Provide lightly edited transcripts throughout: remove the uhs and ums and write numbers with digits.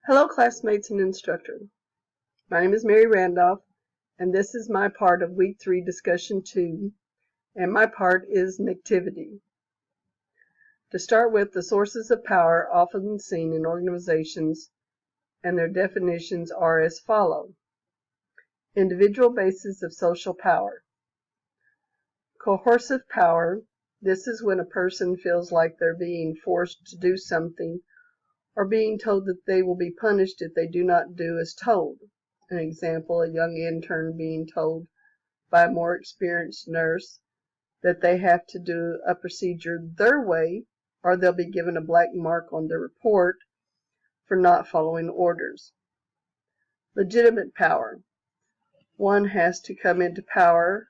Hello, classmates and instructor. My name is Mary Randolph, and this is my part of Week 3, Discussion 2, and my part is Nectivity. To start with, the sources of power often seen in organizations and their definitions are as follow. Individual basis of social power. Coercive power. This is when a person feels like they're being forced to do something or being told that they will be punished if they do not do as told. An example, a young intern being told by a more experienced nurse that they have to do a procedure their way or they'll be given a black mark on their report for not following orders. Legitimate power. One has to come into power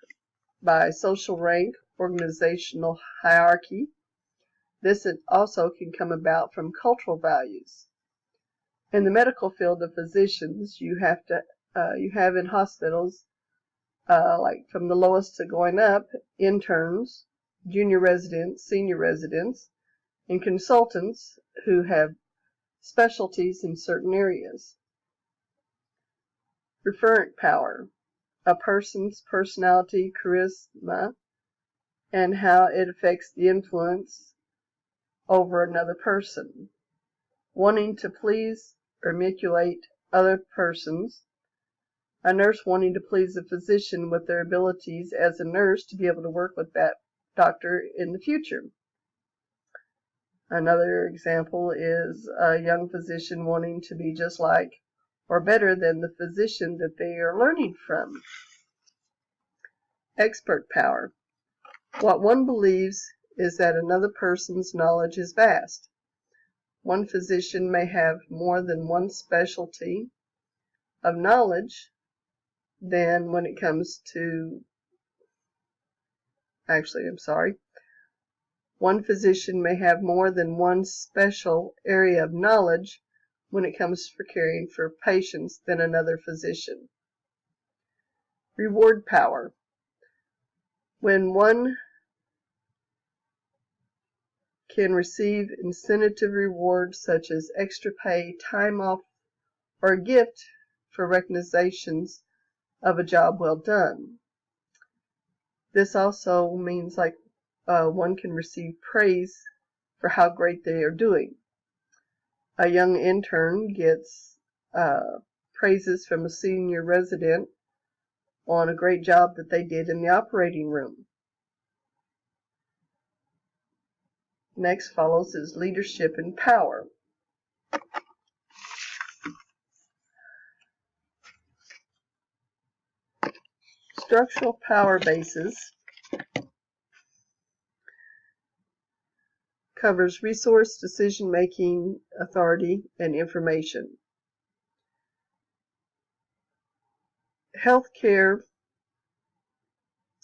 by social rank, organizational hierarchy. This also can come about from cultural values. In the medical field of physicians, you have in hospitals, like from the lowest to going up, interns, junior residents, senior residents, and consultants who have specialties in certain areas. Referent power, a person's personality, charisma, and how it affects the influence over another person. Wanting to please or manipulate other persons. A nurse wanting to please a physician with their abilities as a nurse to be able to work with that doctor in the future. Another example is a young physician wanting to be just like or better than the physician that they are learning from. Expert power. What one believes is that another person's knowledge is vast. One physician may have more than one specialty of knowledge than when it comes to, one physician may have more than one special area of knowledge when it comes for caring for patients than another physician. Reward power. When one can receive incentive rewards such as extra pay, time off, or a gift for recognitions of a job well done. This also means like one can receive praise for how great they are doing. A young intern gets praises from a senior resident on a great job that they did in the operating room. Next follows is leadership and power. Structural power bases covers resource, decision-making, authority, and information. Healthcare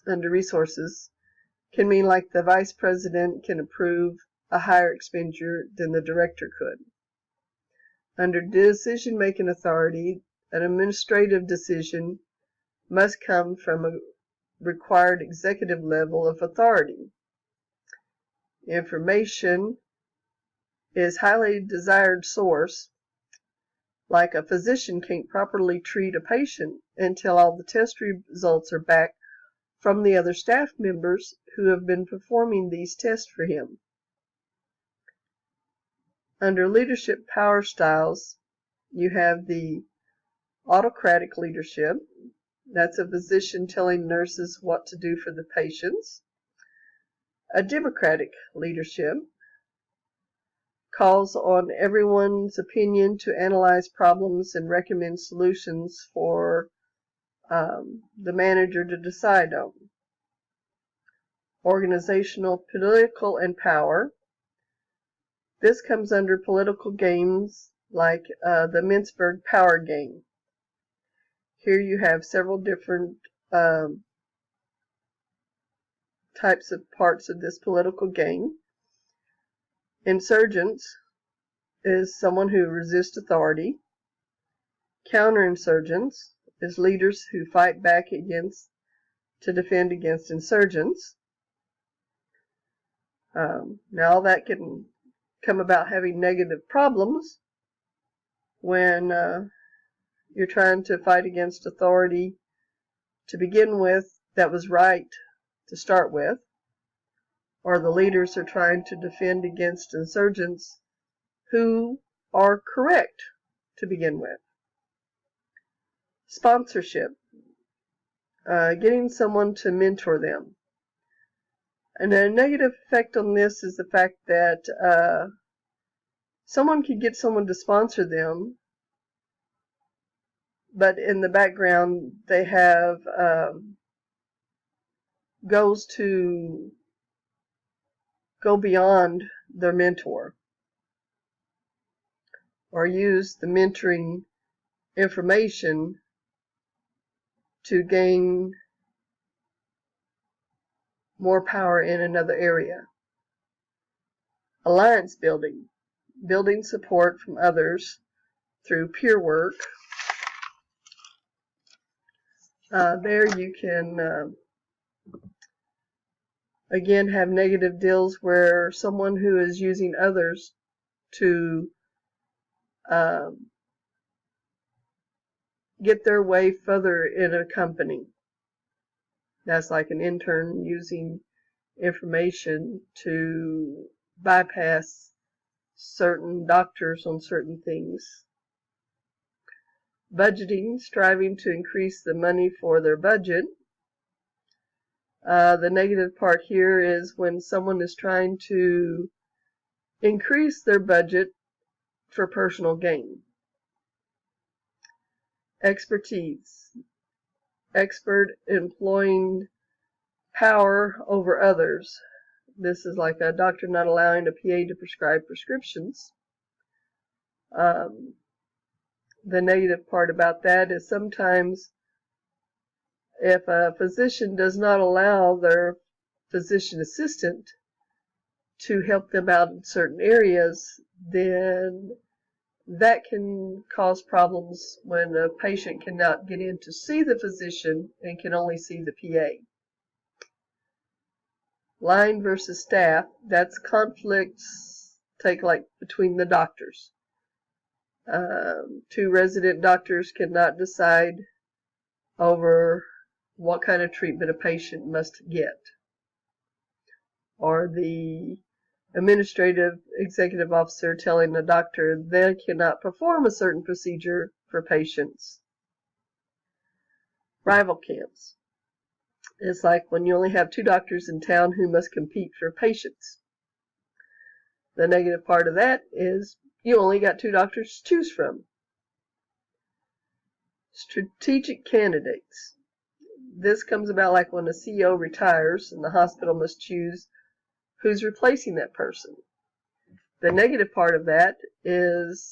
under resources can mean like the vice president can approve a higher expenditure than the director could. Under decision-making authority, an administrative decision must come from a required executive level of authority. Information is highly desired source, like a physician can't properly treat a patient until all the test results are back from the other staff members who have been performing these tests for him. Under leadership power styles, you have the autocratic leadership. That's a physician telling nurses what to do for the patients. A democratic leadership calls on everyone's opinion to analyze problems and recommend solutions for the manager to decide on. Organizational, political, and power. This comes under political games like the Mintzberg power game. Here you have several different types of parts of this political game. Insurgents is someone who resists authority. Counterinsurgents is leaders who fight back to defend against insurgents. Now that can come about having negative problems, when you're trying to fight against authority to begin with that was right to start with, or the leaders are trying to defend against insurgents who are correct to begin with. Sponsorship, getting someone to mentor them. And a negative effect on this is the fact that someone could get someone to sponsor them, but in the background they have goals to go beyond their mentor, or use the mentoring information to gain more power in another area. Alliance building, building support from others through peer work. There you can again have negative deals where someone who is using others to get their way further in a company. That's like an intern using information to bypass certain doctors on certain things. Budgeting, striving to increase the money for their budget. The negative part here is when someone is trying to increase their budget for personal gain. Expertise, expert employing power over others. This is like a doctor not allowing a PA to prescribe prescriptions. The negative part about that is sometimes if a physician does not allow their physician assistant to help them out in certain areas, then that can cause problems when a patient cannot get in to see the physician and can only see the PA. Line versus staff, that's conflicts take like between the doctors. Two resident doctors cannot decide over what kind of treatment a patient must get. Or the administrative executive officer telling the doctor they cannot perform a certain procedure for patients. Rival camps. It's like when you only have two doctors in town who must compete for patients. The negative part of that is you only got two doctors to choose from. Strategic candidates. This comes about like when a CEO retires and the hospital must choose who's replacing that person. The negative part of that is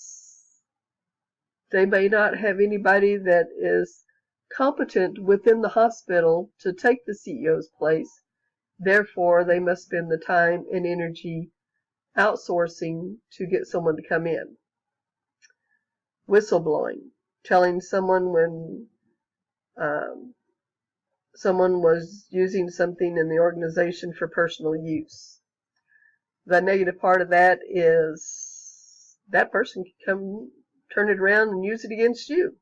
they may not have anybody that is competent within the hospital to take the CEO's place. Therefore, they must spend the time and energy outsourcing to get someone to come in. Whistleblowing, telling someone when someone was using something in the organization for personal use. The negative part of that is that person can come turn it around and use it against you.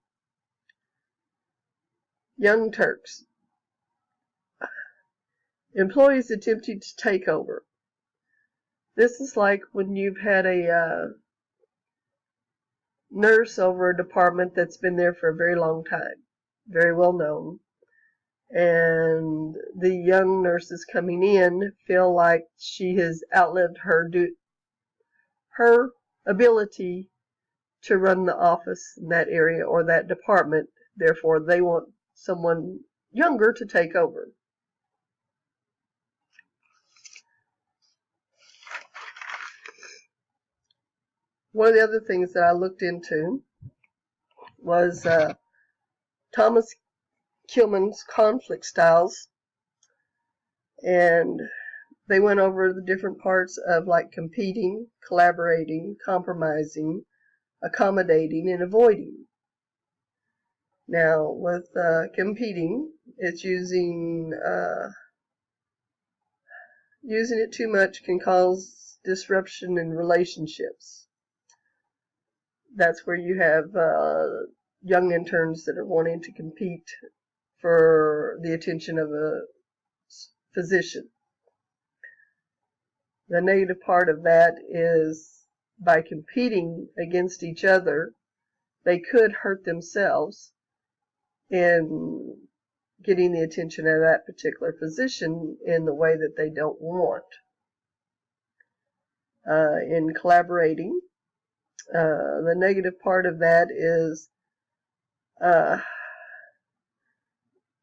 Young Turks. Employees attempting to take over. This is like when you've had a nurse over a department that's been there for a very long time, very well known, and the young nurses coming in feel like she has outlived her ability to run the office in that area or that department. Therefore, they want someone younger to take over. One of the other things that I looked into was Thomas Kilmann's conflict styles, and they went over the different parts of like competing, collaborating, compromising, accommodating, and avoiding. Now, with competing, it's using it too much can cause disruption in relationships. That's where you have young interns that are wanting to compete for the attention of a physician. The negative part of that is by competing against each other, they could hurt themselves in getting the attention of that particular physician in the way that they don't want. In collaborating, the negative part of that is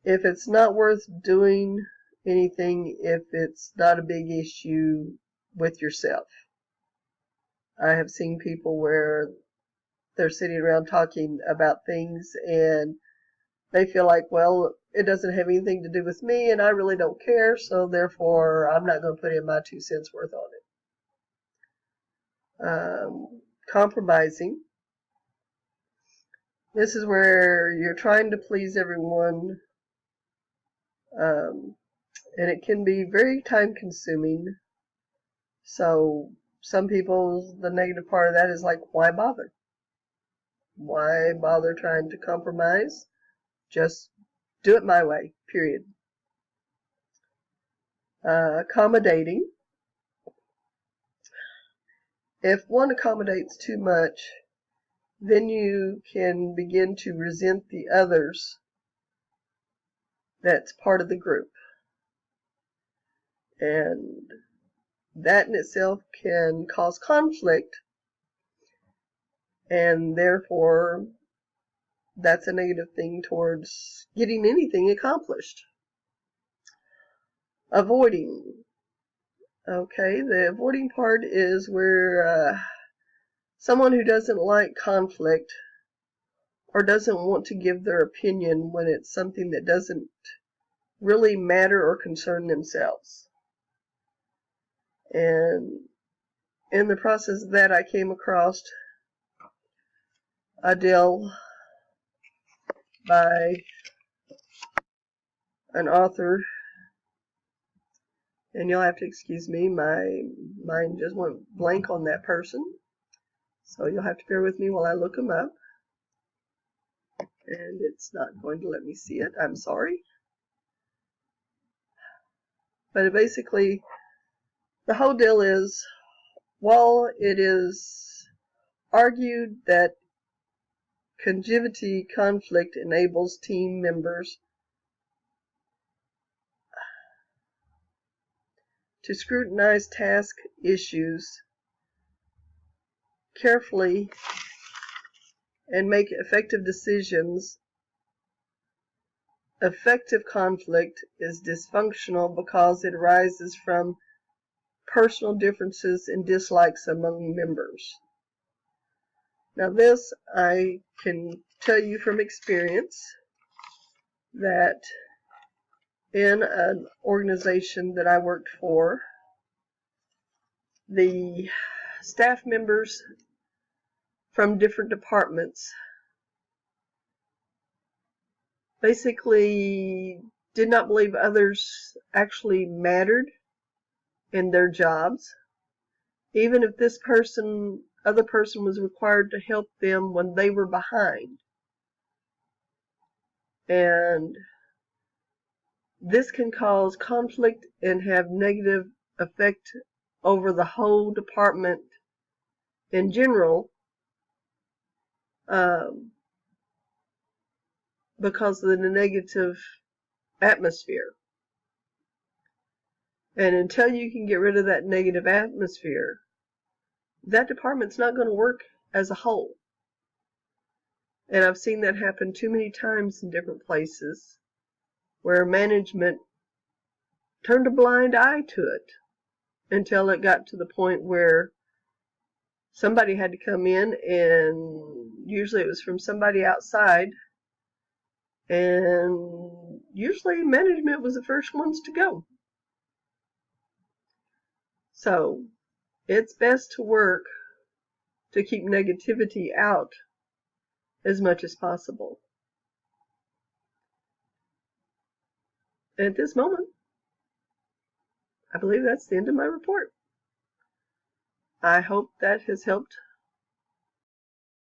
if it's not worth doing anything, if it's not a big issue with yourself. I have seen people where they're sitting around talking about things and they feel like, well, it doesn't have anything to do with me and I really don't care, so therefore I'm not going to put in my 2 cents worth on it. Compromising. This is where you're trying to please everyone, and it can be very time consuming. So some people, the negative part of that is like, why bother? Why bother trying to compromise? Just do it my way, period. Accommodating. If one accommodates too much, then you can begin to resent the others that's part of the group. And that in itself can cause conflict, and therefore that's a negative thing towards getting anything accomplished. Avoiding. Okay, the avoiding part is where someone who doesn't like conflict or doesn't want to give their opinion when it's something that doesn't really matter or concern themselves. And in the process of that, I came across a deal by an author, and you'll have to excuse me, my mind just went blank on that person, so you'll have to bear with me while I look him up, and it's not going to let me see it. I'm sorry. But basically, the whole deal is, while it is argued that conjunctivity conflict enables team members to scrutinize task issues carefully and make effective decisions, effective conflict is dysfunctional because it arises from personal differences and dislikes among members. Now this, I can tell you from experience that in an organization that I worked for, the staff members from different departments basically did not believe others actually mattered in their jobs, even if this other person was required to help them when they were behind. And this can cause conflict and have negative effect over the whole department in general, because of the negative atmosphere. And until you can get rid of that negative atmosphere, that department's not going to work as a whole. And I've seen that happen too many times in different places where management turned a blind eye to it until it got to the point where somebody had to come in, and usually it was from somebody outside, and usually management was the first ones to go. So it's best to work to keep negativity out as much as possible. And at this moment, I believe that's the end of my report. I hope that has helped